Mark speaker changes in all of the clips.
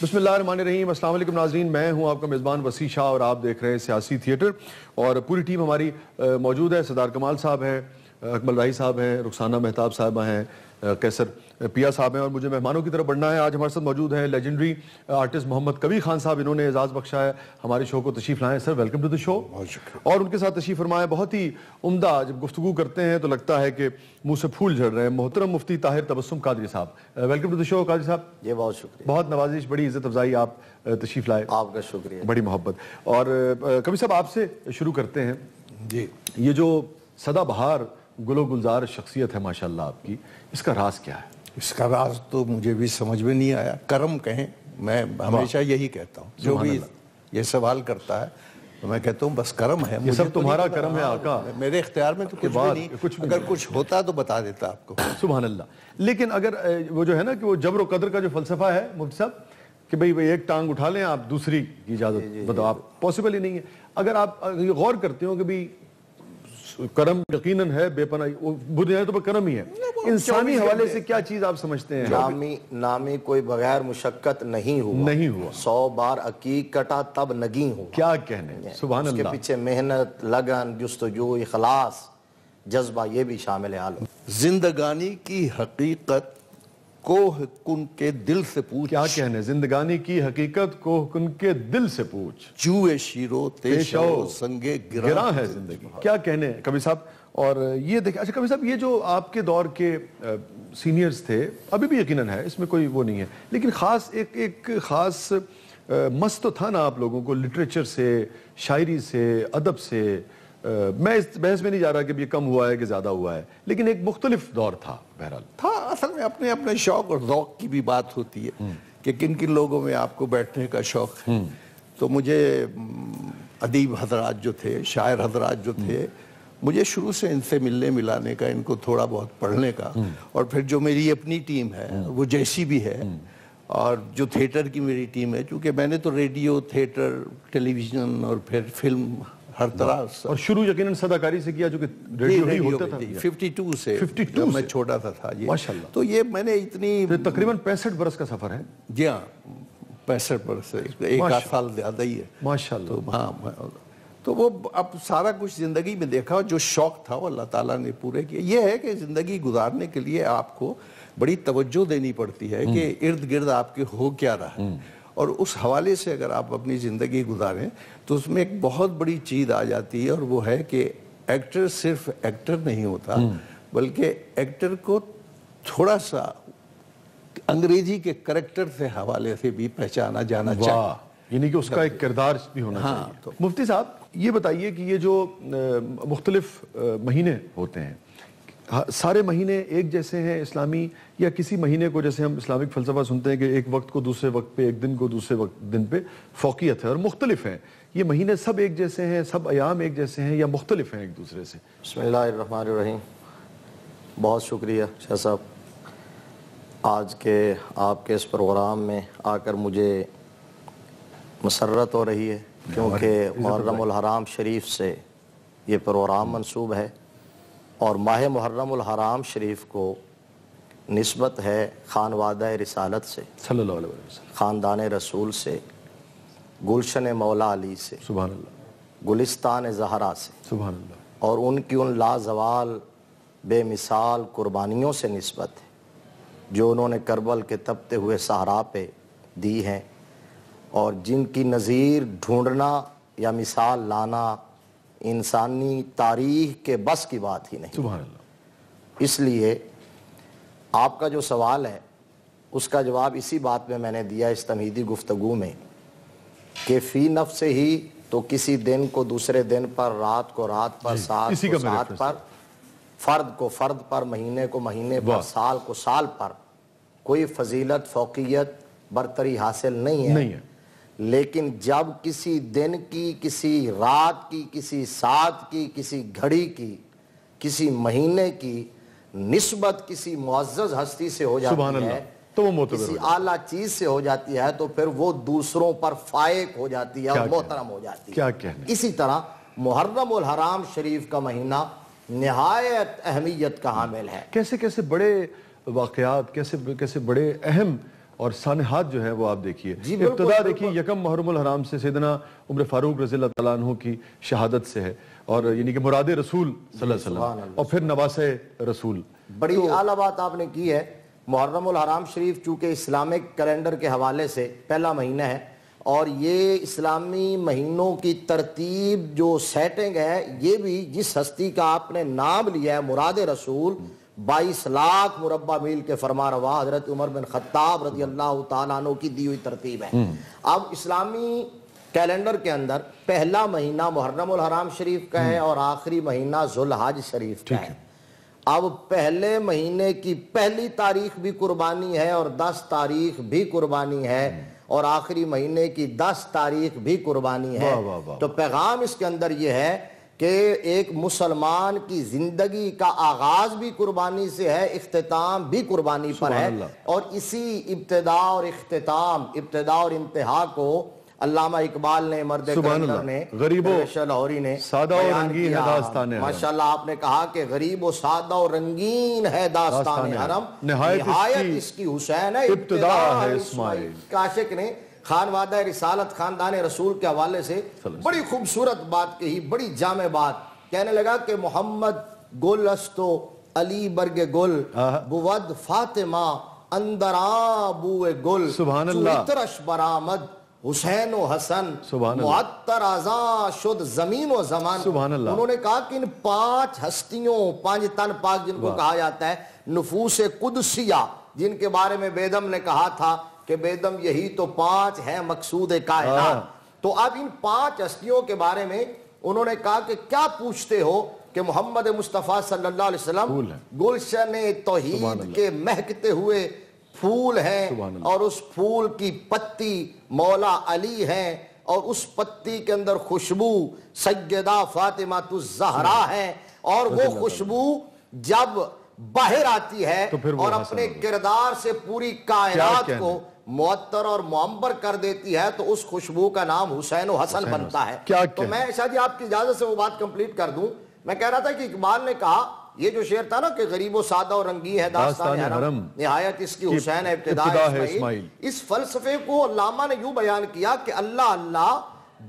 Speaker 1: بسم اللہ الرحمن الرحیم۔ السلام علیکم ناظرین، میں ہوں آپ کا میزبان وسیع شاہ اور آپ دیکھ رہے ہیں سیاسی تھیٹر، اور پوری ٹیم ہماری موجود ہے۔ سردار کمال صاحب ہیں، اکمل راہی صاحب ہیں، رخسانہ مہتاب صاحبہ ہیں، قیصر پیا صاحب ہیں، اور مجھے مہمانوں کی طرف بڑھنا ہے۔ آج ہمارے ساتھ موجود ہیں لیجنڈری آرٹسٹ محمد کبیر خان صاحب، انہوں نے اعزاز بخشا ہے ہمارے شو کو تشریف لائیں۔ سر ویلکم ٹو دی شو۔ اور ان کے ساتھ تشریف فرمائے بہت ہی عمدہ، جب گفتگو کرتے ہیں تو لگتا ہے کہ منہ سے پھول جھڑ رہے ہیں، محترم مفتی طاہر تبسم قادری صاحب۔ ویلکم ٹو دی شو قادری صاحب۔
Speaker 2: جی بہت شکریہ،
Speaker 1: بہت نوازش، بڑی عزت افزائی، آپ تشریف لائے،
Speaker 2: آپ کا شکریہ،
Speaker 1: بڑی محبت۔ اور کبیر صاحب آپ سے شروع کرتے ہیں۔
Speaker 3: جی،
Speaker 1: یہ جو سدا بہار گل و گلزار شخصیت ہے ماشاءاللہ آپ کی، اس کا راز کیا ہے؟
Speaker 3: اس کا راز تو مجھے بھی سمجھ میں نہیں آیا۔ کرم کہیں، میں ہمیشہ یہی کہتا ہوں، جو بھی یہ سوال کرتا ہے تو میں کہتا ہوں بس کرم ہے۔
Speaker 1: یہ سب تمہارا کرم ہے آقا،
Speaker 3: میرے اختیار میں تو کچھ بھی نہیں، اگر کچھ ہوتا تو بتا دیتا آپ کو۔
Speaker 1: سبحان اللہ۔ لیکن اگر وہ جو ہے نا کہ وہ جبر و قدر کا جو فلسفہ ہے مفتی صاحب، کہ بھئی ایک ٹانگ اٹھا لیں آپ، دوسری کی اجازت بتاؤ، آپ پاسبل ہی نہیں ہے۔ اگر آپ غور کرتے ہو کہ بھئی کرم یقیناً ہے، بے پناہ بنیاد پر کرم ہی ہے، انسانی حوالے سے کیا چیز آپ سمجھتے ہیں؟
Speaker 2: نامی کوئی بغیر مشقت نہیں ہوا، 100 بار عقیق کٹا تب نگیں ہوا۔
Speaker 1: کیا کہنے، سبحان
Speaker 2: اس کے
Speaker 1: اللہ۔
Speaker 2: پیچھے محنت، لگن، جستجو، اخلاص، جذبہ، یہ بھی شامل حال ہو۔
Speaker 3: زندگانی کی حقیقت کوہ کن کے دل سے پوچھ،
Speaker 1: کیا کہنے، زندگانی کی حقیقت کوہ کن کے دل سے پوچھ،
Speaker 3: جوئے شیرو تیشو سنگے
Speaker 1: گراں ہے زندگی۔ کیا کہنے کبیر صاحب۔ اور یہ دیکھیں، اچھا کبیر صاحب، یہ جو آپ کے دور کے سینئرز تھے، ابھی بھی یقیناً ہے، اس میں کوئی وہ نہیں ہے، لیکن خاص ایک خاص مس تو تھا نا آپ لوگوں کو لٹریچر سے، شاعری سے، ادب سے۔ میں اس بحث میں نہیں جا رہا کہ یہ کم ہوا ہے کہ زیادہ ہوا ہے، لیکن ایک مختلف دور تھا بہرحال۔
Speaker 3: تھا، اصل میں اپنے اپنے شوق اور ذوق کی بھی بات ہوتی ہے کہ کن کن لوگوں میں آپ کو بیٹھنے کا شوق ہے۔ تو مجھے ادیب حضرات جو تھے، شاعر حضرات جو تھے، مجھے شروع سے ان سے ملنے ملانے کا، ان کو تھوڑا بہت پڑھنے کا، اور پھر جو میری اپنی ٹیم ہے وہ جیسی بھی ہے، اور جو تھیٹر کی میری ٹیم ہے، چونکہ میں نے تو ریڈیو، تھیٹر، ٹیلی ویژن اور پھر فلم، ہر طرح۔
Speaker 1: اور شروع یقیناً صداکاری سے کیا، جو کہ ریڈیو ہی ہوتا تھا
Speaker 3: 52 سے، جب میں چھوٹا تھا یہ،
Speaker 1: ماشاءاللہ۔
Speaker 3: تو یہ میں نے اتنی
Speaker 1: تقریباً 65 برس کا سفر ہے۔
Speaker 3: جی ہاں، 65 برس سے، ایک آدھ سال زیادہ ہی ہے
Speaker 1: ماشاءاللہ۔
Speaker 3: تو ہاں، تو وہ اب سارا کچھ زندگی میں دیکھا، جو شوق تھا وہ اللہ تعالیٰ نے پورے کیا۔ یہ ہے کہ زندگی گزارنے کے لیے آپ کو بڑی توجہ دینی پڑتی ہے کہ ارد گرد آپ کے ہو کیا رہا ہے، اور اس حوالے سے اگر آپ اپنی زندگی گزاریں تو اس میں ایک بہت بڑی چیز آ جاتی ہے، اور وہ ہے کہ ایکٹر صرف ایکٹر نہیں ہوتا، بلکہ ایکٹر کو تھوڑا سا انگریزی کے کریکٹر سے حوالے سے بھی پہچانا جانا چاہیے،
Speaker 1: یعنی کہ اس کا ایک کردار بھی ہونا چاہیے۔ مفتی صاحب یہ بتائیے کہ یہ جو مختلف مہینے ہوتے ہیں، سارے مہینے ایک جیسے ہیں اسلامی، یا کسی مہینے کو، جیسے ہم اسلامک فلسفہ سنتے ہیں کہ ایک وقت کو دوسرے وقت پہ، ایک دن کو دوسرے دن پہ فوقیت ہے اور مختلف ہیں، یہ مہینے سب ایک جیسے ہیں، سب ایام ایک جیسے ہیں، یا مختلف ہیں ایک دوسرے سے؟
Speaker 2: بسم اللہ الرحمن الرحیم۔ بہت شکریہ شاہ صاحب، آج کے آپ کے اس پروگرام میں آ کر مجھے مسرت ہو رہی ہے، کیونکہ محرم الحرام شریف سے یہ پروگرام منسوب ہے، اور ماہ محرم الحرام شریف کو نسبت ہے خانوادہ رسالت سے،
Speaker 1: صلی اللہ علیہ وسلم،
Speaker 2: خاندان رسول سے، گلشن مولا علی سے،
Speaker 1: سبحان اللہ،
Speaker 2: گلستان زہرا سے،
Speaker 1: سبحان اللہ،
Speaker 2: اور ان کی ان لازوال بے مثال قربانیوں سے نسبت ہے جو انہوں نے کربل کے تپتے ہوئے صحرا پہ دی ہیں، اور جن کی نظیر ڈھونڈنا یا مثال لانا انسانی تاریخ کے بس کی بات ہی نہیں۔
Speaker 1: سبحان اللہ۔
Speaker 2: اس لیے آپ کا جو سوال ہے اس کا جواب اسی بات میں نے دیا اس تمہیدی گفتگو میں، کہ فی نفس ہی تو کسی دن کو دوسرے دن پر، رات کو رات پر، ساتھ کو ساتھ پر، فرد کو فرد پر، مہینے کو مہینے پر، سال کو سال پر کوئی فضیلت، فوقیت، برتری حاصل نہیں ہے، لیکن جب کسی دن کی، کسی رات کی، کسی ساتھ کی، کسی گھڑی کی، کسی مہینے کی نسبت کسی معزز ہستی سے ہو جاتی ہے،
Speaker 1: تو وہ معتبر
Speaker 2: کسی اعلیٰ چیز سے ہو جاتی ہے، تو پھر وہ دوسروں پر فائق ہو جاتی ہے اور محترم ہو جاتی ہے۔
Speaker 1: کیا کہنے۔
Speaker 2: اسی طرح محرم الحرام شریف کا مہینہ نہایت اہمیت کا حامل ہے۔
Speaker 1: کیسے کیسے بڑے واقعات، کیسے بڑے اہم اور سانحات جو ہیں وہ آپ دیکھیے. ابتدا دیکھیے یکم محرم الحرام سے سیدنا عمر فاروق رضی اللہ تعالیٰ عنہ کی شہادت سے ہے, اور یعنی کہ مراد رسول صلی اللہ علیہ وسلم, اور پھر نواسے رسول.
Speaker 2: بڑی اعلیٰ بات آپ نے کی ہے. محرم الحرام شریف چونکہ اسلامک کیلنڈر کے حوالے سے پہلا مہینہ ہے, اور یہ اسلامی مہینوں کی ترتیب جو سیٹنگ ہے یہ بھی جس ہستی کا آپ نے نام لیا ہے مراد رسول 22 لاکھ مربع میل کے فرما روا حضرت عمر بن خطاب رضی اللہ تعالیٰ عنہ کی دی ہوئی ترتیب ہے. اب اسلامی کیلنڈر کے اندر پہلا مہینہ محرم الحرام شریف کا ہے اور آخری مہینہ ذوالحج شریف کا ہے. اب پہلے مہینے کی پہلی تاریخ بھی قربانی ہے اور 10 تاریخ بھی قربانی ہے, اور آخری مہینے کی 10 تاریخ بھی قربانی ہے. تو پیغام اس کے اندر یہ ہے کہ ایک مسلمان کی زندگی کا آغاز بھی قربانی سے ہے, اختتام بھی قربانی پر ہے, اور اسی ابتدا اور اختتام, ابتدا اور انتہا کو علامہ اقبال نے, مرد کلندر نے,
Speaker 1: غریب و
Speaker 2: لاہوری نے
Speaker 1: سادہ و رنگین ہے داستان حرم.
Speaker 2: ماشاءاللہ آپ نے کہا کہ غریب و سادہ و رنگین ہے داستان حرم, نہایت اس کی حسین ہے, ابتدا ہے اسماعیل. عاشق نے خانوادہ رسالت خاندان رسول کے حوالے سے بڑی خوبصورت بات کہی, بڑی جامع بات. کہنے لگا کہ محمد گل استو علی برگ گل بود فاطمہ اندرا بو گل
Speaker 1: سبحان اللہ,
Speaker 2: ترش برآمد حسین و حسن معطر ازاں شد زمین و زمان. انہوں نے کہا کہ ان 5 ہستیوں, 5 تن پاک جن کو کہا جاتا ہے, نفوس قدسیہ, جن کے بارے میں بیدم نے کہا تھا کہ بیدم یہی تو 5 ہیں مقصود کائنات. تو اب ان 5 ہستیوں کے بارے میں انہوں نے کہا کہ کیا پوچھتے ہو کہ محمد مصطفیٰ صلی اللہ علیہ وسلم گلشن توحید کے مہکتے ہوئے پھول ہیں, اور اس پھول کی پتی مولا علی ہیں, اور اس پتی کے اندر خوشبو سیدہ فاطمہ الزہرا ہے, اور وہ خوشبو جب باہر آتی ہے اور اپنے کردار سے پوری کائنات کو معطر اور معمبر کر دیتی ہے, تو اس خوشبو کا نام حسین و حسن بنتا ہے. تو میں شاہ جی آپ کی اجازت سے وہ بات کمپلیٹ کر دوں. میں کہہ رہا تھا کہ اقبال نے کہا یہ جو شعر تھا نا کہ غریب و سادہ و رنگین ہے داستان حرم, نہایت اس کی حسین ہے ابتدا ہے اسماعیل. اس فلسفے کو علامہ نے یوں بیان کیا کہ اللہ اللہ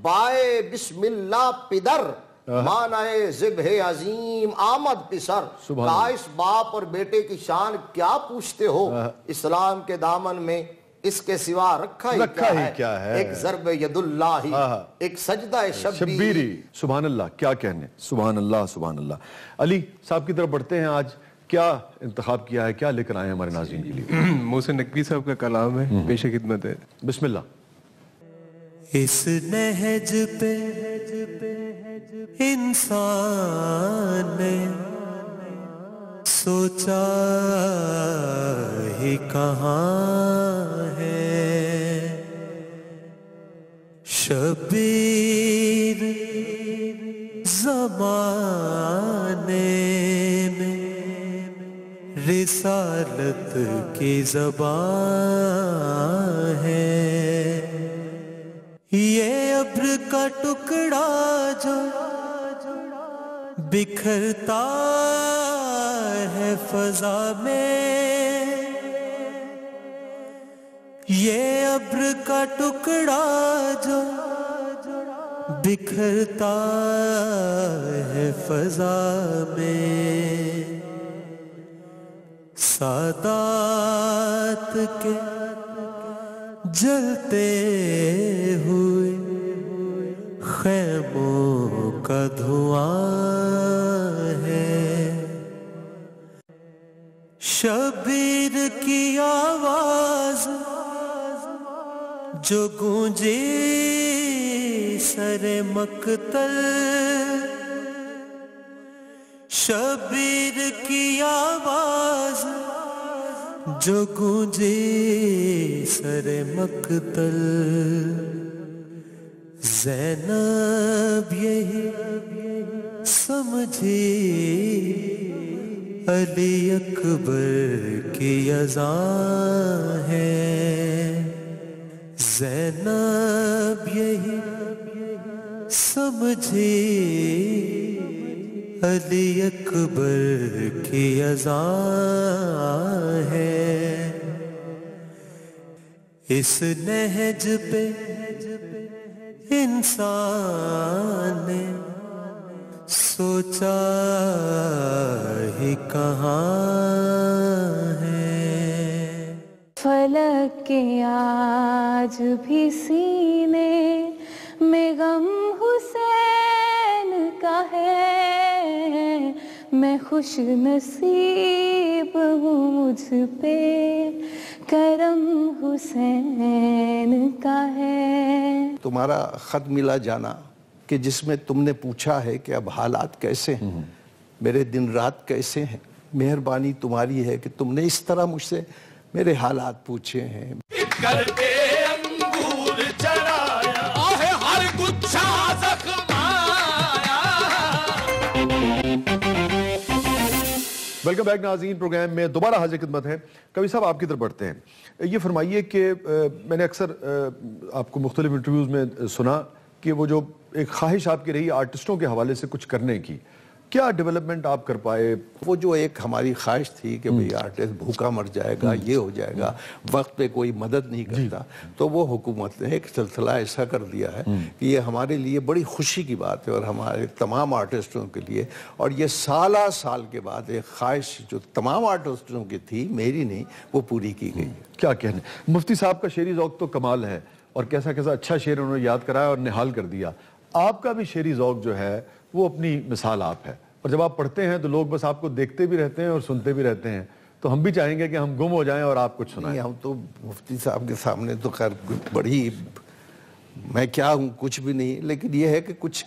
Speaker 2: بائے بسم اللہ پدر مانائے ذبح عظیم آمد پسر. کہا اس باپ اور بیٹے کی شان کیا پوچھتے ہو, اسلام کے دامن میں اس کے سوا رکھا ہی کیا ہے, ایک ضرب ید اللہ, ایک سجدہ شبیری.
Speaker 1: سبحان اللہ, کیا کہنے, سبحان اللہ سبحان اللہ. علی صاحب کی طرف بڑھتے ہیں. آج کیا انتخاب کیا ہے, کیا لے کر آئے ہیں ہمارے ناظرین کے لیے؟
Speaker 4: محسن نقوی صاحب کا کلام ہے, پیش خدمت ہے.
Speaker 1: بسم اللہ.
Speaker 5: اس نہج پہ انسان نے سوچا ہی کہاں ہے, شبیر زمانے میں رسالت کی زبان ہے, یہ ابر کا ٹکڑا جو بکھرتا ہے فضا میں, یہ ابر کا ٹکڑا جو بکھرتا ہے فضا میں, سادات کے جلتے ہوئے خیموں کا دھواں ہے, شبیر کی آواز جو گونجی سر مقتل, شبیر کی آواز جو گونجی سر مقتل, زینب یہی سمجھی علی اکبر کی اذان ہے, زینب یہی سمجھی علی اکبر کی اذان ہے, اس نہج پہ انسان نے سوچا ہی کہاں ہے.
Speaker 6: فلک کے آج بھی سینے میں غم حسین کا ہے. میں خوش نصیب ہوں مجھ پہ کرم حسین کا ہے.
Speaker 3: تمہارا خط ملا جانا کہ جس میں تم نے پوچھا ہے کہ اب حالات کیسے ہیں, میرے دن رات کیسے ہیں, مہربانی تمہاری ہے کہ تم نے اس طرح مجھ سے میرے حالات پوچھے ہیں.
Speaker 7: کرتے انگور چرایا آہ ہر گچھا زخمایا.
Speaker 1: ویلکم بیک ناظرین, پروگرام میں دوبارہ حاضر خدمت ہے. کبھی صاحب آپ کی طرف بڑھتے ہیں. یہ فرمائیے کہ میں نے اکثر آپ کو مختلف انٹرویوز میں سنا کہ وہ جو ایک خواہش آپ کی رہی آرٹسٹوں کے حوالے سے کچھ کرنے کی, کیا ڈیولپمنٹ آپ کر پائے؟
Speaker 3: وہ جو ایک ہماری خواہش تھی کہ بھئی آرٹسٹ بھوکا مر جائے گا, یہ ہو جائے گا, وقت پہ کوئی مدد نہیں کرتا, تو وہ حکومت نے ایک سلسلہ ایسا کر دیا ہے کہ یہ ہمارے لیے بڑی خوشی کی بات ہے اور ہمارے تمام آرٹسٹوں کے لیے. اور یہ سالہ سال کے بعد ایک خواہش جو تمام آرٹسٹوں کی تھی, میری نہیں, وہ پوری کی گئی.
Speaker 1: کیا کہنے, مفتی صاحب کا شعری ذوق تو کمال ہے اور کیسا کیسا اچھا شعر انہوں نے یاد کرایا اور نحال کر دیا. آپ کا بھی شعری ذوق جو ہے وہ اپنی مثال آپ ہے, اور جب آپ پڑھتے ہیں تو لوگ بس آپ کو دیکھتے بھی رہتے ہیں اور سنتے بھی رہتے ہیں. تو ہم بھی چاہیں گے کہ ہم گم ہو جائیں اور آپ کچھ سنائیں.
Speaker 3: ہم تو مفتی صاحب کے سامنے تو خیر بڑی, میں کیا ہوں, کچھ بھی نہیں, لیکن یہ ہے کہ کچھ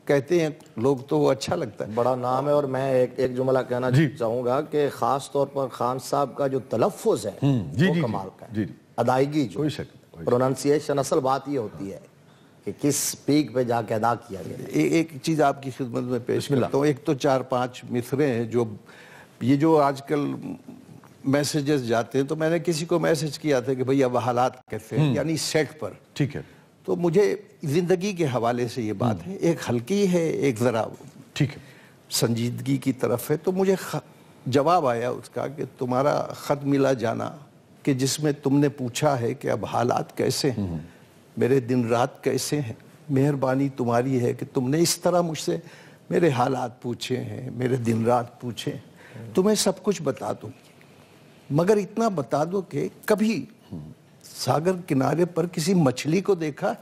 Speaker 3: کہتے ہیں لوگ تو وہ اچھا لگتا ہے.
Speaker 2: بڑا نام ہے. اور میں ایک جملہ کہنا چاہوں گا کہ خاص طور پر خان صاحب کا جو تلفظ ہے وہ کمال کا ہے. ادائیگی جو پروننسیشن, اصل بات یہ ہوتی ہے کہ کس پیک پہ جا کے ادا کیا گیا.
Speaker 3: ایک چیز آپ کی خدمت میں پیش کرتا ہوں. ایک تو 4-5 مصرے ہیں جو یہ جو آج کل میسیجز جاتے ہیں, تو میں نے کسی کو میسیج کیا تھا کہ بھئی اب حالات کیسے ہیں, یعنی سیٹ پر.
Speaker 1: ٹھیک ہے.
Speaker 3: تو مجھے زندگی کے حوالے سے یہ بات ہے, ایک ہلکی ہے, ایک ذرا
Speaker 1: ٹھیک ہے
Speaker 3: سنجیدگی کی طرف ہے. تو مجھے جواب آیا اس کا کہ تمہارا خط ملا جانا کہ جس میں تم نے پوچھا ہے کہ اب حالات کیسے ہیں, میرے دن رات کیسے ہیں, مہربانی تمہاری ہے کہ تم نے اس طرح مجھ سے میرے حالات پوچھے ہیں, میرے دن رات پوچھے ہیں. تمہیں سب کچھ بتا دوں, مگر اتنا بتا دو کہ کبھی ساگر کنارے پر کسی مچھلی کو دیکھا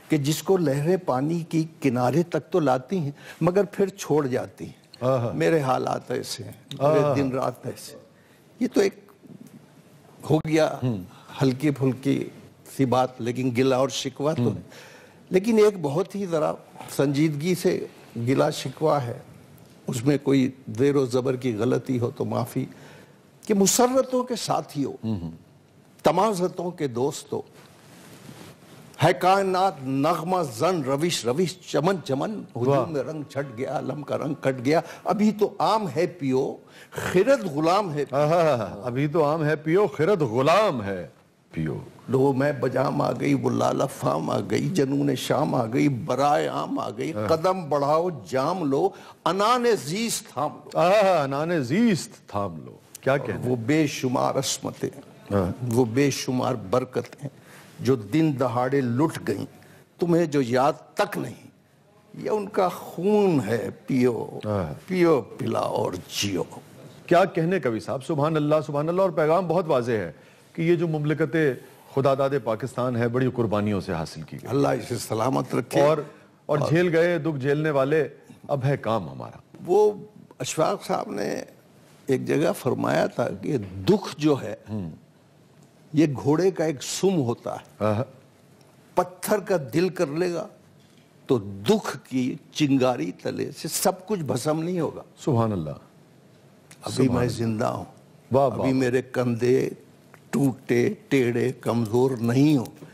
Speaker 3: کہ جس کو لہریں پانی کی کنارے تک تو لاتی ہیں مگر پھر چھوڑ جاتی ہیں. میرے حالات ایسے ہیں, میرے دن رات ایسے. یہ تو ایک ہو گیا ہلکی پھلکی سی بات, لیکن گلا اور شکوہ تو ہے. لیکن ایک بہت ہی ذرا سنجیدگی سے گلا شکوہ ہے, اس میں کوئی زیر و زبر کی غلطی ہو تو معافی, کہ مسرتوں کے ساتھی ہو, تمازتوں کے دوست ہو, ہے کائنات نغمہ زن روش روش چمن چمن, ہجوم میں رنگ چھٹ گیا, علم کا رنگ کٹ گیا, ابھی تو عام ہے پیو خرد غلام ہے.
Speaker 1: ابھی تو عام ہے پیو خرد غلام ہے پیو.
Speaker 3: لو میں بجام آ گئی, وہ لالہ فام آ گئی, جنون شام آ گئی, برائے عام آ گئی, قدم بڑھاؤ جام لو, انان زیست تھام لو.
Speaker 1: انان زیست تھام لو. کیا کہنا.
Speaker 3: وہ بے شمار عصمتیں, وہ بے شمار برکتیں جو دن دہاڑے لٹ گئیں, تمہیں جو یاد تک نہیں, یہ ان کا خون ہے, پیو پیو پلا اور جیو.
Speaker 1: کیا کہنے کبھی صاحب, سبحان اللہ سبحان اللہ. اور پیغام بہت واضح ہے کہ یہ جو مملکت خدا داد پاکستان ہے بڑی قربانیوں سے حاصل کی گئی,
Speaker 3: اللہ اسے سلامت رکھے.
Speaker 1: اور جھیل گئے دکھ جھیلنے والے, اب ہے کام ہمارا.
Speaker 3: وہ اشفاق صاحب نے ایک جگہ فرمایا تھا کہ دکھ جو ہے یہ گھوڑے کا ایک سم ہوتا ہے, پتھر کا دل کر لے گا تو دکھ کی چنگاری تلے سے سب کچھ بھسم نہیں ہوگا.
Speaker 1: سبحان اللہ.
Speaker 3: ابھی میں زندہ ہوں, ابھی میرے کندھے ٹوٹے ٹیڑے کمزور نہیں ہوں.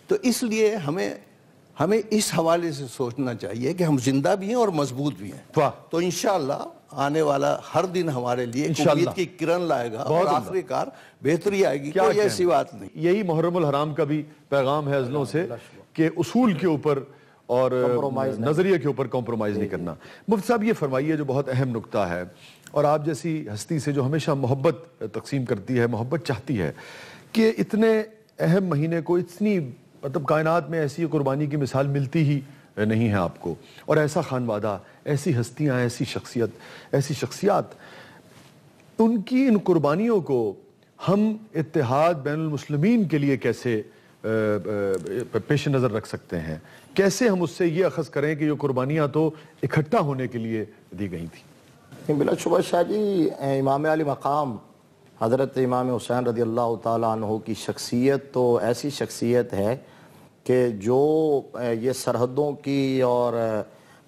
Speaker 3: تو اس لیے ہمیں اس حوالے سے سوچنا چاہیے کہ ہم زندہ بھی ہیں اور مضبوط بھی ہیں. تو انشاءاللہ آنے والا ہر دن ہمارے لیے امید کی کرن لائے گا اور آخری کار بہتری آئے گی. کوئی ایسی بات نہیں.
Speaker 1: یہی محرم الحرام کا بھی پیغام ہے ازلوں سے کہ اصول کے اوپر اور نظریے کے اوپر کمپرومائز نہیں کرنا. مفتی صاحب یہ فرمائیے جو بہت اہم نکتہ ہے, اور آپ جیسی ہستی سے جو ہمیشہ محبت تقسیم کرتی ہے, محبت چاہتی ہے, کہ اتنے اہم مہینے کو اتنی مطلب کائنات میں ایسی قربانی کی مثال ملتی ہی نہیں ہے آپ کو، اور ایسا خانوادہ، ایسی ہستیاں، ایسی شخصیات، ان کی ان قربانیوں کو ہم اتحاد بین المسلمین کے لیے کیسے پیش نظر رکھ سکتے ہیں؟ کیسے ہم اس سے یہ اخذ کریں کہ یہ قربانیاں تو اکٹھا ہونے کے لیے دی گئی تھیں؟
Speaker 2: بلا شبہ شاہ جی، امام علی مقام حضرت امام حسین رضی اللہ تعالیٰ عنہ کی شخصیت تو ایسی شخصیت ہے کہ جو یہ سرحدوں کی اور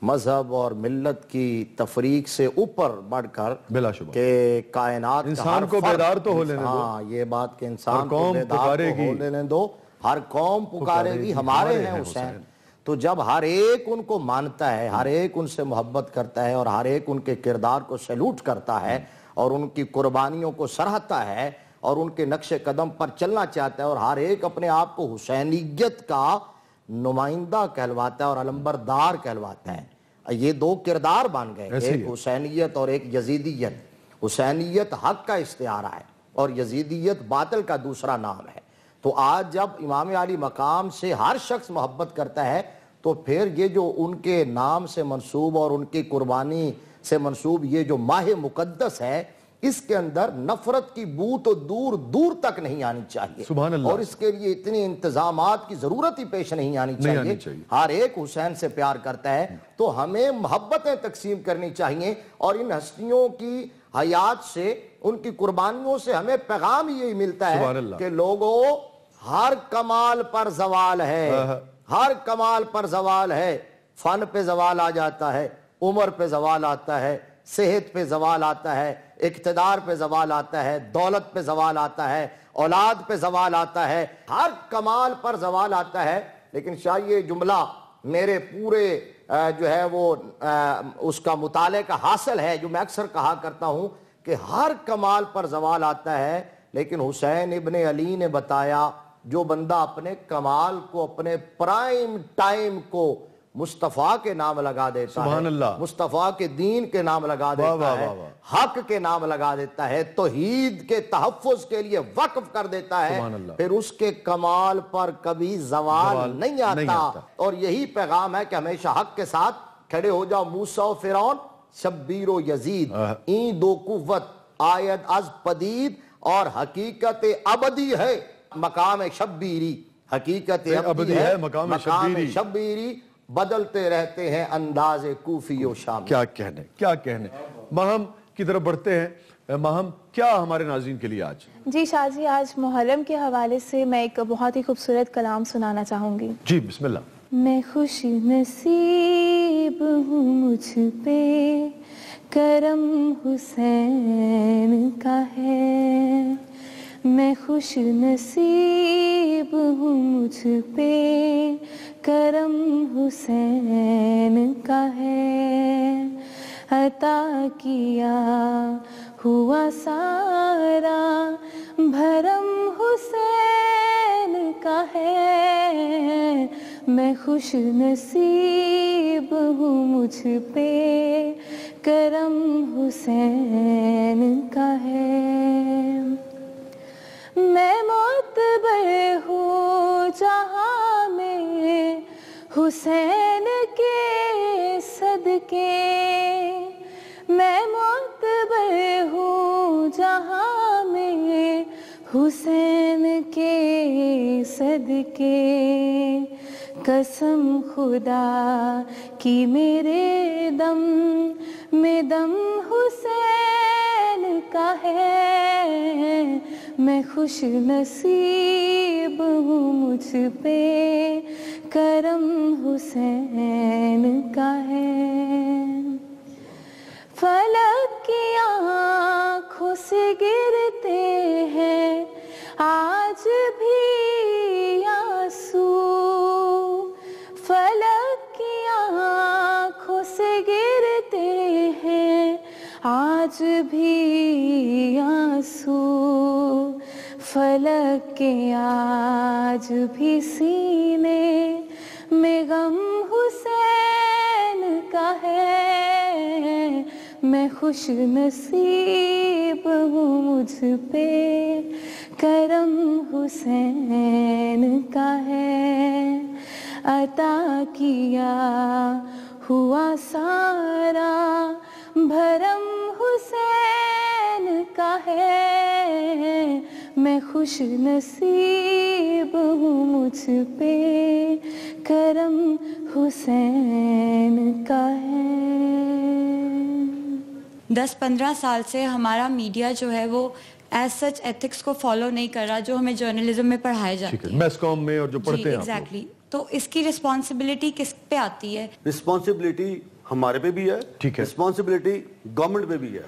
Speaker 2: مذہب اور ملت کی تفریق سے اوپر بڑھ کر
Speaker 1: بلا شبہ
Speaker 2: کہ کائنات کا
Speaker 1: انسان
Speaker 2: ہر
Speaker 1: کو
Speaker 2: فرد،
Speaker 1: بیدار تو ہو لینے دو،
Speaker 2: ہاں یہ بات کہ انسان
Speaker 1: ہر
Speaker 2: کو
Speaker 1: قوم
Speaker 2: بیدار
Speaker 1: پکارے
Speaker 2: تو ہو
Speaker 1: گی،
Speaker 2: لینے دو، ہر قوم پکارے گی ہمارے ہیں حسین۔ تو جب ہر ایک ان کو مانتا ہے، ہر ایک ان سے محبت کرتا ہے اور ہر ایک ان کے کردار کو سیلوٹ کرتا ہے اور ان کی قربانیوں کو سراہتا ہے اور ان کے نقش قدم پر چلنا چاہتا ہے، اور ہر ایک اپنے آپ کو حسینیت کا نمائندہ کہلواتا ہے اور علمبردار کہلواتا ہے، یہ دو کردار بن گئے، ایک حسینیت اور ایک یزیدیت۔ حسینیت حق کا استعارہ ہے اور یزیدیت باطل کا دوسرا نام ہے۔ تو آج جب امام علی مقام سے ہر شخص محبت کرتا ہے تو پھر یہ جو ان کے نام سے منسوب اور ان کی قربانی سے منسوب یہ جو ماہ مقدس ہے، اس کے اندر نفرت کی بو تو دور دور تک نہیں آنی چاہیے،
Speaker 1: سبحان اللہ،
Speaker 2: اور اس کے لیے اتنی انتظامات کی ضرورت ہی پیش نہیں آنی چاہیے۔ ہر ایک حسین سے پیار کرتا ہے تو ہمیں محبتیں تقسیم کرنی چاہیے، اور ان ہستیوں کی حیات سے، ان کی قربانیوں سے ہمیں پیغام یہی ملتا ہے کہ لوگوں، ہر کمال پر زوال ہے، ہر کمال پر زوال ہے۔ فن پہ زوال آ جاتا ہے، عمر پہ زوال آتا ہے، صحت پہ زوال آتا ہے، اقتدار پہ زوال آتا ہے، دولت پہ زوال آتا ہے، اولاد پہ زوال آتا ہے، ہر کمال پر زوال آتا ہے۔ لیکن شاید یہ جملہ میرے پورے جو ہے وہ اس کا مطالعے کا حاصل ہے، جو میں اکثر کہا کرتا ہوں کہ ہر کمال پر زوال آتا ہے، لیکن حسین ابن علی نے بتایا جو بندہ اپنے کمال کو، اپنے پرائم ٹائم کو مصطفیٰ کے نام لگا دیتا ہے، مصطفیٰ کے دین کے نام لگا دیتا ہے، حق کے نام لگا دیتا ہے، توحید کے تحفظ کے لیے وقف کر دیتا ہے، پھر اس کے کمال پر کبھی زوال نہیں آتا۔ اور یہی پیغام ہے کہ ہمیشہ حق کے ساتھ کھڑے ہو جاؤ۔ موسیٰ و فرعون، شبیر و یزید، این دو قوت آید از پدید، اور حقیقت ابدی ہے مقام شبیری، حقیقت ابدی ہے مقام شبیری، بدلتے رہتے ہیں انداز کوفی و شامی۔
Speaker 1: کیا کہنے۔ ماہم کی طرف بڑھتے ہیں۔ ماہم، کیا ہمارے ناظرین کے لیے آج؟
Speaker 6: جی شاہ جی، آج محرم کے حوالے سے میں ایک بہت ہی خوبصورت کلام سنانا چاہوں گی۔
Speaker 1: جی بسم اللہ۔
Speaker 6: میں خوش نصیب ہوں، مجھ پہ کرم حسین کا ہے، میں خوش نصیب ہوں، مجھ پہ کرم حسین کا ہے، عطا کیا ہوا سارا بھرم حسین کا ہے، میں خوش نصیب ہوں، مجھ پہ کرم حسین کا ہے، میں معتبر ہوں جہاں میں حسین کے صدقے، میں معتبر ہوں جہاں میں حسین کے صدقے، قسم خدا کی میرے دم میں دم حسین کا ہے، میں خوش نصیب ہوں، مجھ پہ کرم حسین کا ہے، فلک کی آنکھوں سے گرتے ہیں آج بھی آنسو، فلک کی آنکھوں سے گرتے ہیں آج بھی آنسو، فلک کے آج بھی سینے میں غم حسین کا ہے، میں خوش نصیب ہوں، مجھ پہ کرم حسین کا ہے، عطا کیا ہوا سارا بھرم حسین کا ہے، میں خوش نصیب ہوں مجھ پہ کرم حسین کا ہے۔
Speaker 8: 10-15 سال سے ہمارا میڈیا جو ہے وہ ایز سچ ایتھکس کو فالو نہیں کر رہا جو ہمیں جرنلزم میں پڑھایا جاتا ہے،
Speaker 1: میس کام میں اور جو پڑھتے ہیں آپ لوگ۔
Speaker 8: ایگزیکٹلی، تو اس کی رسپانسبلٹی کس پہ آتی ہے؟
Speaker 9: رسپانسبلٹی ہمارے پہ بھی ہے،
Speaker 1: ٹھیک ہے،
Speaker 9: رسپانسبلٹی گورنمنٹ پہ بھی ہے۔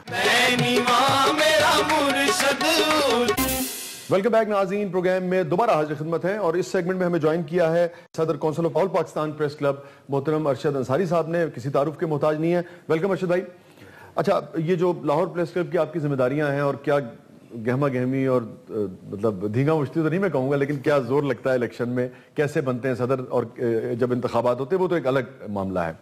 Speaker 1: ویلکم بیک ناظرین، پروگرام میں دوبارہ حاضر خدمت ہیں اور اس سیگمنٹ میں ہمیں جوائن کیا ہے صدر council of all Pakistan press club محترم ارشد انصاری صاحب نے، کسی تعارف کے محتاج نہیں ہے۔ ویلکم ارشد بھائی۔ اچھا، یہ جو لاہور پریس کلب کی آپ کی ذمہ داریاں ہیں اور کیا گہما گہمی اور مطلب دھینگا مشتی تو نہیں میں کہوں گا، لیکن کیا زور لگتا ہے الیکشن میں، کیسے بنتے ہیں صدر، اور جب انتخابات ہوتے ہیں وہ تو ایک الگ معاملہ ہے۔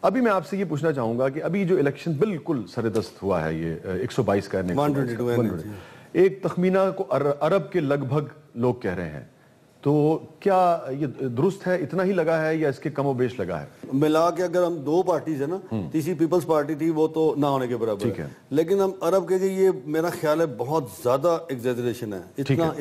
Speaker 1: ابھی میں آپ سے یہ پوچھنا چاہوں گا کہ ابھی جو الیکشن بالکل سر دست ہوا ہے، یہ 122 کا 122 ایک تخمینہ کو ارب کے لگ بھگ لوگ کہہ رہے ہیں، تو کیا یہ درست ہے، اتنا ہی لگا ہے یا اس کے کم و بیش لگا ہے؟
Speaker 9: ملا کے اگر ہم دو پارٹیز ہیں نا، تیسری پیپلز پارٹی تھی وہ تو نہ ہونے کے برابر ہے، لیکن ہم عرب کے یہ میرا خیال ہے بہت زیادہ ایگزیجریشن ہے،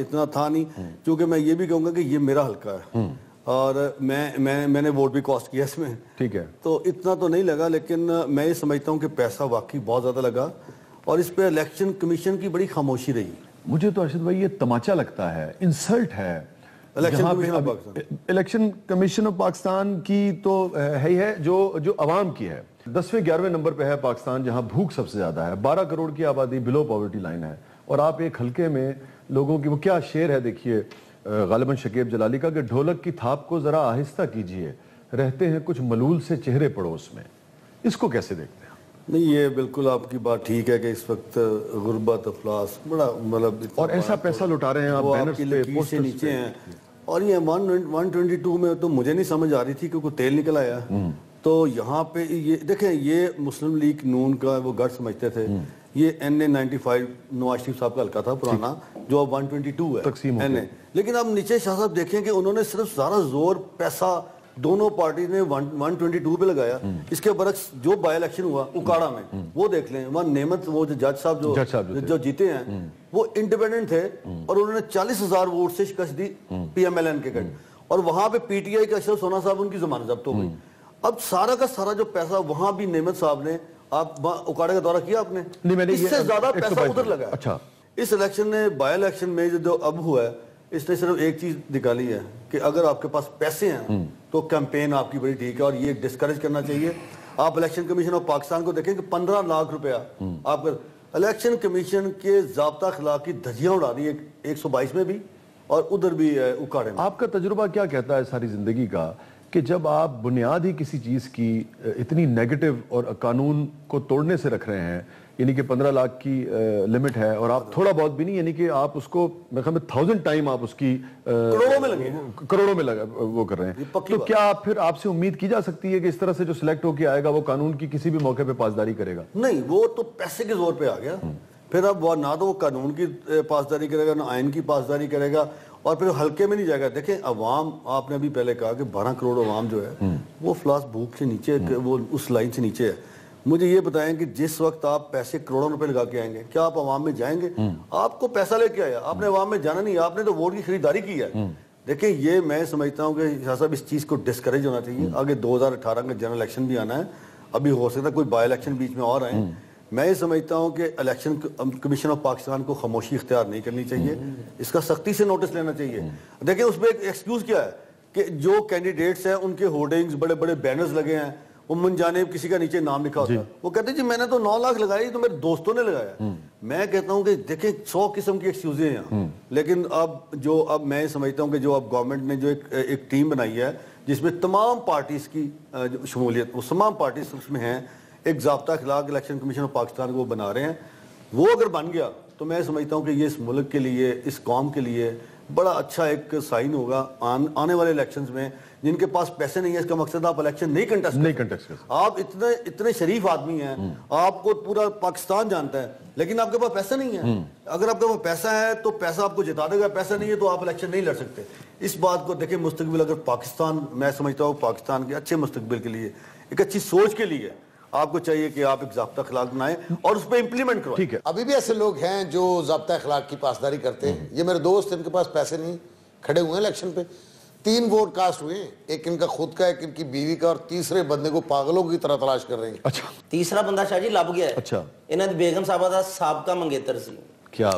Speaker 9: اتنا تھا نہیں، کیونکہ میں یہ بھی کہوں گا کہ یہ میرا حلقہ ہے اور میں نے ووٹ بھی کاسٹ کیا اس میں، ٹھیک ہے، تو اتنا تو نہیں لگا، لیکن میں یہ سمجھتا ہوں کہ پیسہ واقعی بہت زیادہ لگا اور اس پہ الیکشن کمیشن کی بڑی خاموشی رہی۔ مجھے تو ارشد بھائی یہ تماچا لگتا ہے، انسلٹ ہے الیکشن کمیشن آف پاکستان کی، تو ہے ہی ہے جو عوام کی ہے۔ 10ویں 11ویں نمبر پہ ہے پاکستان، جہاں بھوک سب سے زیادہ ہے، 12 کروڑ کی آبادی بلو پاورٹی لائن ہے، اور آپ ایک حلقے میں لوگوں کی، وہ کیا شعر ہے دیکھیے غالباً شکیب جلالی کا، کہ ڈھولک کی تھاپ کو ذرا آہستہ کیجئے، رہتے ہیں کچھ ملول سے چہرے پڑوس میں، اس کو کیسے دیکھتے ہیں؟ نہیں، یہ بالکل آپ کی بات ٹھیک ہے کہ اس وقت غربت، افلاس بڑا مطلب، اور ایسا پیسہ لٹا رہے ہیں آپ بینرز پہ، پوسٹرز پہ نیچے ہیں، اور یہ 122 میں تو مجھے نہیں سمجھ آ رہی تھی کہ کوئی تیل نکل آیا، تو یہاں پہ یہ دیکھیں، یہ مسلم لیگ نون کا وہ گڑھ سمجھتے تھے، یہ NA95 نواز شریف صاحب کا حلقہ تھا پرانا، جو اب 122 ہے، لیکن اب نیچے شاہ صاحب دیکھیں کہ انہوں نے صرف سارا زور پیسہ دونوں پارٹیز نے 122 پہ لگایا، اس کے برعکس جو بائی الیکشن ہوا اکاڑا میں، وہ دیکھ لیں، وہاں نعمت وہ جو جج صاحب جو جیتے ہیں وہ انڈیپینڈنٹ تھے اور انہوں نے 40,000 ووٹ سے شکست دی PMLN کے گڑھ، اور وہاں پہ PTI کے اشرف سونا صاحب ان کی ضمانت ضبط ہو گئی۔ اب سارا کا سارا جو پیسہ وہاں بھی نعمت صاحب نے، آپ اکاڑے کا دورہ کیا آپ نے، اس سے زیادہ پیسہ ادھر لگا ہے۔ اچھا، اس الیکشن نے بائی الیکشن میں جو اب ہوا ہے، اس نے صرف ایک چیز نکالی ہے کہ اگر آپ کے پاس پیسے ہیں تو کیمپین آپ کی بڑی ٹھیک ہے، اور یہ ڈسکریج کرنا چاہیے۔ آپ الیکشن کمیشن آف پاکستان کو دیکھیں کہ 15 لاکھ روپیہ آپ کا الیکشن کمیشن کے ضابطہ اخلاق کی دھجیاں اڑا دی 122 میں بھی اور ادھر بھی اکاڑے میں۔ آپ کا تجربہ کیا کہتا ہے ساری زندگی کا کہ جب آپ بنیاد ہی کسی چیز کی اتنی نیگیٹو اور قانون کو توڑنے سے رکھ رہے ہیں، یعنی کہ 15 لاکھ کی لمٹ ہے اور آپ تھوڑا بہت بھی نہیں، یعنی کہ آپ اس کو میرے خیال میں 1000 ٹائم آپ اس کی کروڑوں میں لگا وہ کر رہے ہیں، تو کیا پھر آپ سے امید کی جا سکتی ہے کہ اس طرح سے جو سلیکٹ ہو کے آئے گا وہ قانون کی کسی بھی موقع پہ پاسداری کرے گا؟ نہیں، وہ تو پیسے کے زور پہ آ گیا، پھر اب وہ نہ تو وہ قانون کی پاسداری کرے گا، نہ آئین کی پاسداری کرے گا، اور پھر ہلکے میں نہیں جائے گا۔ دیکھیں عوام، آپ نے ابھی پہلے کہا کہ 12 کروڑ عوام جو ہے وہ افلاس بھوک سے نیچے، وہ اس لائن سے نیچے ہے۔ مجھے یہ بتائیں کہ جس وقت آپ پیسے کروڑوں روپے لگا کے آئیں گے، کیا آپ عوام میں جائیں گے؟ آپ کو پیسہ لے کے آیا، آپ نے عوام میں جانا نہیں، آپ نے تو ووٹ کی خریداری کی ہے۔ دیکھیں، یہ میں سمجھتا ہوں کہ شاہ صاحب اس چیز کو ڈسکریج ہونا چاہیے۔ آگے 2018 کا جنرل الیکشن بھی آنا ہے، ابھی ہو سکتا ہے کوئی بائی الیکشن بیچ میں اور آئیں۔ میں یہ سمجھتا ہوں کہ الیکشن کمیشن آف پاکستان کو خاموشی اختیار نہیں کرنی چاہیے، اس کا سختی سے نوٹس لینا چاہیے۔ دیکھیں، اس میں ایک ایکسکیوز کیا ہے کہ جو کینڈیڈیٹس ہیں ان کے ہورڈنگز، بڑے بڑے بینرز لگے ہیں، وہ من جانب کسی کا نیچے نام لکھا ہوتا ہے، وہ کہتے ہیں جی میں نے تو 9 لاکھ لگائی، تو میرے دوستوں نے لگایا۔ میں کہتا ہوں کہ دیکھیں 100 قسم کی ایکسکیوزیں ہیں، لیکن اب میں سمجھتا ہوں کہ جو اب گورنمنٹ نے جو ایک ٹیم بنائی ہے جس میں تمام پارٹیز کی شمولیت، وہ تمام پارٹیز اس میں ہیں، ایک ضابطہ اخلاق الیکشن کمیشن آف پاکستان کو وہ بنا رہے ہیں، وہ اگر بن گیا تو میں سمجھتا ہوں کہ یہ اس ملک کے لیے، اس قوم کے لیے بڑا اچھا ایک سائن ہوگا آنے والے الیکشنز میں
Speaker 10: جن کے پاس پیسے نہیں ہیں، اس کا مقصد آپ الیکشن نہیں کنٹیسٹ کر سکتے. آپ اتنے شریف آدمی ہیں، آپ کو پورا پاکستان جانتا ہے، لیکن آپ کے پاس پیسہ نہیں ہے. اگر آپ کے پاس پیسہ ہے تو پیسہ آپ کو جتا دے گا، پیسہ نہیں ہے تو آپ الیکشن نہیں لڑ سکتے. اس بات کو دیکھیں، مستقبل اگر پاکستان، میں سمجھتا ہوں پاکستان کے اچھے مستقبل کے لیے، ایک اچھی سوچ کے لیے آپ کو چاہیے کہ آپ ایک ضابطہ اخلاق بنائیں اور اس پہ امپلیمنٹ کرو.
Speaker 1: ٹھیک ہے.
Speaker 11: ابھی بھی ایسے لوگ ہیں جو ضابطہ اخلاق کی پاسداری کرتے ہیں. یہ میرے دوست، ان کے پاس پیسے نہیں، کھڑے ہوئے ہیں الیکشن پہ، 3 ووٹ کاسٹ ہوئے ہیں، ایک ان کا خود کا، ایک ان کی بیوی کا، اور تیسرے بندے کو پاگلوں کی طرح تلاش کر رہے ہیں.
Speaker 1: اچھا.
Speaker 12: تیسرا بندہ شاہ جی لب گیا ہے.
Speaker 1: اچھا.
Speaker 12: انہاں دی بیگم صاحبہ دا سابقہ منگیتر سی.
Speaker 1: کیا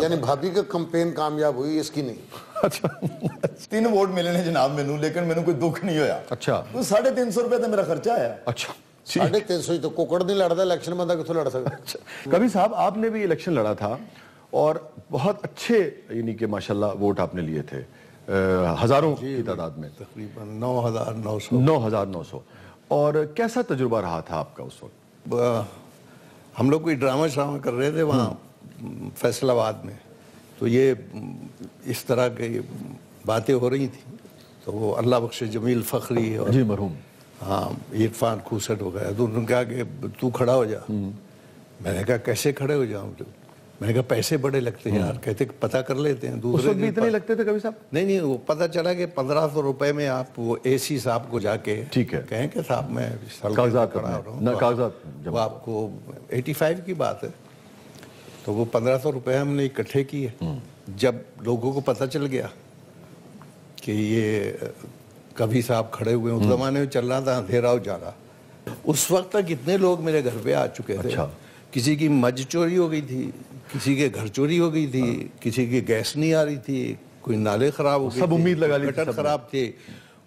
Speaker 11: یعنی بھابی کا کمپین کامیاب ہوئی، اس کی نہیں.
Speaker 1: اچھا.
Speaker 13: 3 ووٹ ملے نے جناب مینوں، لیکن مینوں کوئی دکھ نہیں ہویا.
Speaker 1: اچھا.
Speaker 13: 350 روپے تے میرا خرچہ آیا.
Speaker 1: اچھا.
Speaker 11: 350 تو کوکڑ نہیں لڑتا، الیکشن بندہ کتوں لڑ سکتا.
Speaker 1: کبھی صاحب آپ نے بھی الیکشن لڑا تھا اور بہت اچھے یعنی کہ ماشاءاللہ ووٹ آپ نے لیے تھے، ہزاروں کی تعداد میں،
Speaker 3: تقریباً 9,900.
Speaker 1: 9,900. اور کیسا تجربہ رہا تھا آپ کا اس وقت؟
Speaker 3: ہم لوگ کوئی ڈرامہ کر رہے تھے وہاں فیصل آباد میں، تو یہ اس طرح کی باتیں ہو رہی تھیں، تو وہ اللہ بخش جمیل فخری اور
Speaker 1: جی مرحوم،
Speaker 3: ہاں عرفان کھوسٹ ہو گیا. تو انہوں نے کہا کہ تو کھڑا ہو جا. میں نے کہا کیسے کھڑے ہو جاؤں؟ میں نے کہا پیسے بڑے لگتے ہیں یار. کہتے پتہ کر لیتے ہیں.
Speaker 1: اس وقت بھی اتنے لگتے تھے کبھی صاحب؟
Speaker 3: نہیں، وہ پتہ چلا کہ 1,500 روپے میں آپ وہ اے سی صاحب کو جا کے کہیں کہ صاحب میں
Speaker 1: کاغذات
Speaker 3: کھڑا ہو رہا ہوں، کاغذات وہ آپ کو 85 کی بات ہے. تو وہ 1,500 روپے ہم نے اکٹھے کیے. جب لوگوں کو پتہ چل گیا کہ یہ کبھی صاحب کھڑے ہوئے ہیں، اس زمانے میں چل رہا تھا اندھیرا اجالا، اس وقت تک اتنے لوگ میرے گھر پہ آ چکے تھے. کسی کی مجھ چوری ہو گئی تھی، کسی کے گھر چوری ہو گئی تھی، کسی کی گیس نہیں آ رہی تھی، کوئی نالے خراب ہو گئے،
Speaker 1: سب امید لگا لی،
Speaker 3: گٹر خراب تھے،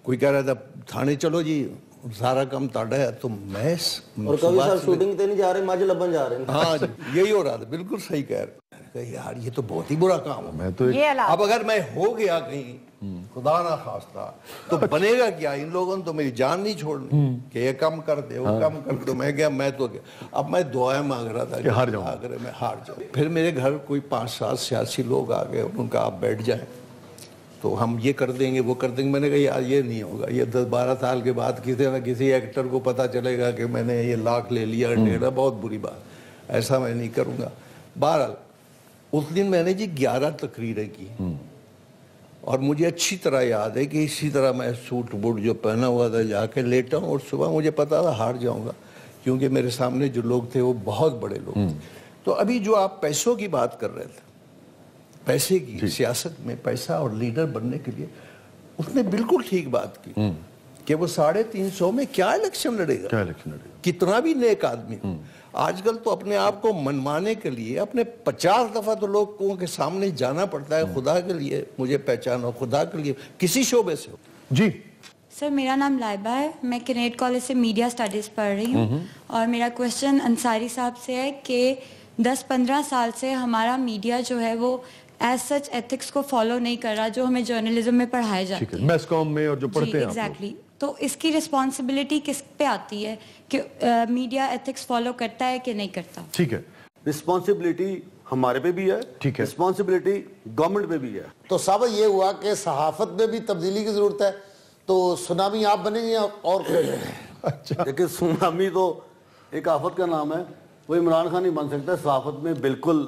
Speaker 3: کوئی کہہ رہا تھا تھانے چلو جی سارا کام تاڑا ہے. تو میں
Speaker 12: اور کبھی صاحب شوٹنگ تے نہیں جا رہے، مجھ لبن جا رہے ہیں.
Speaker 3: ہاں یہی ہو رہا تھا. بالکل صحیح کہہ رہے ہیں یار، یہ تو بہت ہی برا کام ہے. اب اگر میں ہو گیا کہیں خدا نہ خواستہ تو بنے گا کیا؟ ان لوگوں نے تو میری جان نہیں چھوڑنی کہ یہ کم کر دے، وہ کم کر دے. میں گیا، میں تو گیا. اب میں دعائیں مانگ رہا تھا کہ
Speaker 1: ہار جاؤں،
Speaker 3: اگر میں ہار جاؤں. پھر میرے گھر کوئی 5-7 سیاسی لوگ آ گئے، انہوں نے کہا آپ بیٹھ جائیں تو ہم یہ کر دیں گے، وہ کر دیں گے. میں نے کہا یار یہ نہیں ہوگا. یہ 10-12 سال کے بعد کسی نہ کسی ایکٹر کو پتہ چلے گا کہ میں نے یہ لاکھ لے لیا، بہت بری بات، ایسا میں نہیں کروں گا. بہرحال اس دن میں نے جی 11 تقریریں کی، اور مجھے اچھی طرح یاد ہے کہ اسی طرح میں سوٹ بوٹ جو پہنا ہوا تھا جا کے لیٹا ہوں، اور صبح مجھے پتا تھا ہار جاؤں گا، کیونکہ میرے سامنے جو لوگ تھے وہ بہت بڑے لوگ تھے. تو ابھی جو آپ پیسوں کی بات کر رہے تھے، پیسے کی سیاست میں پیسہ اور لیڈر بننے کے لیے، اس نے بالکل ٹھیک بات کی کہ وہ 350 میں کیا الیکشن لڑے گا، کتنا بھی نیک آدمی. آج کل تو اپنے آپ کو منوانے کے لیے اپنے 50 دفعہ تو لوگوں کے سامنے جانا پڑتا ہے. خدا کے لیے مجھے پہچانو، خدا کے لیے کسی شعبے سے ہو.
Speaker 1: جی
Speaker 8: سر، میرا نام لائبہ ہے، میں کینیڈ کالج سے میڈیا سٹڈیز پڑھ رہی ہوں، اور میرا کوشچن انصاری صاحب سے ہے کہ 10-15 سال سے ہمارا میڈیا جو ہے وہ ایز سچ ایتھکس کو فالو نہیں کر رہا جو ہمیں جرنلزم میں پڑھائے جاتے ہیں،
Speaker 1: میس کام میں اور جو پڑھتے ہیں.
Speaker 8: ایگزیکٹلی. تو اس کی رسپانسبلٹی کس پہ آتی ہے کہ میڈیا ایتھکس فالو کرتا ہے کہ نہیں کرتا؟
Speaker 1: ٹھیک ہے.
Speaker 10: رسپانسبلٹی ہمارے پہ بھی ہے،
Speaker 1: ٹھیک ہے،
Speaker 10: رسپانسبلٹی گورنمنٹ پہ بھی ہے.
Speaker 11: تو صاحب یہ ہوا کہ صحافت میں بھی تبدیلی کی ضرورت ہے. تو سونامی آپ بنیں گے اور
Speaker 10: لیکن سونامی تو ایک آفت کا نام ہے، وہ عمران خان نہیں بن سکتا. صحافت میں بالکل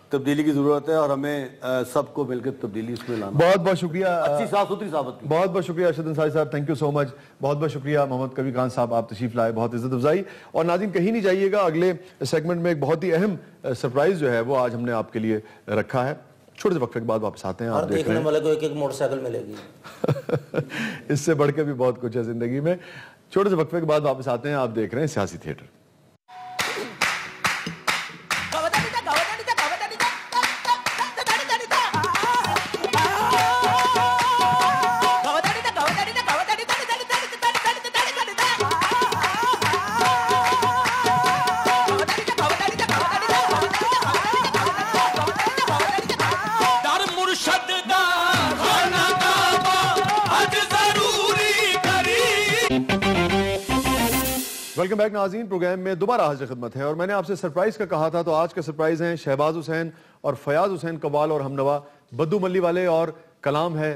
Speaker 10: تبدیلی کی ضرورت ہے، اور ہمیں سب کو مل کے تبدیلی اس میں لانا.
Speaker 1: بہت بہت شکریہ،
Speaker 10: اچھی صاف ستھری صحافت کی.
Speaker 1: بہت بہت شکریہ ارشد انصاری صاحب، تھینک یو سو مچ. بہت بہت شکریہ محمد کبیر خان صاحب، آپ تشریف لائے، بہت عزت افزائی. اور ناظرین کہیں نہیں جائیے گا، اگلے سیگمنٹ میں ایک بہت ہی اہم سرپرائز جو ہے وہ آج ہم نے آپ کے لیے رکھا ہے. چھوٹے سے وقفے کے بعد واپس آتے ہیں.
Speaker 12: اور دیکھنے والے کو ایک موٹر سائیکل ملے گی.
Speaker 1: اس سے بڑھ کے بھی بہت کچھ ہے زندگی میں. چھوٹے سے وقفے کے بعد واپس آتے ہیں. آپ دیکھ رہے ہیں سیاسی تھیٹر. ویلکم بیک ناظرین، پروگرام میں دوبارہ حاضر خدمت ہے، اور میں نے آپ سے سرپرائز کا کہا تھا، تو آج کا سرپرائز ہیں شہباز حسین اور فیاض حسین قوال اور ہم نوا، بدو ملی والے، اور کلام ہے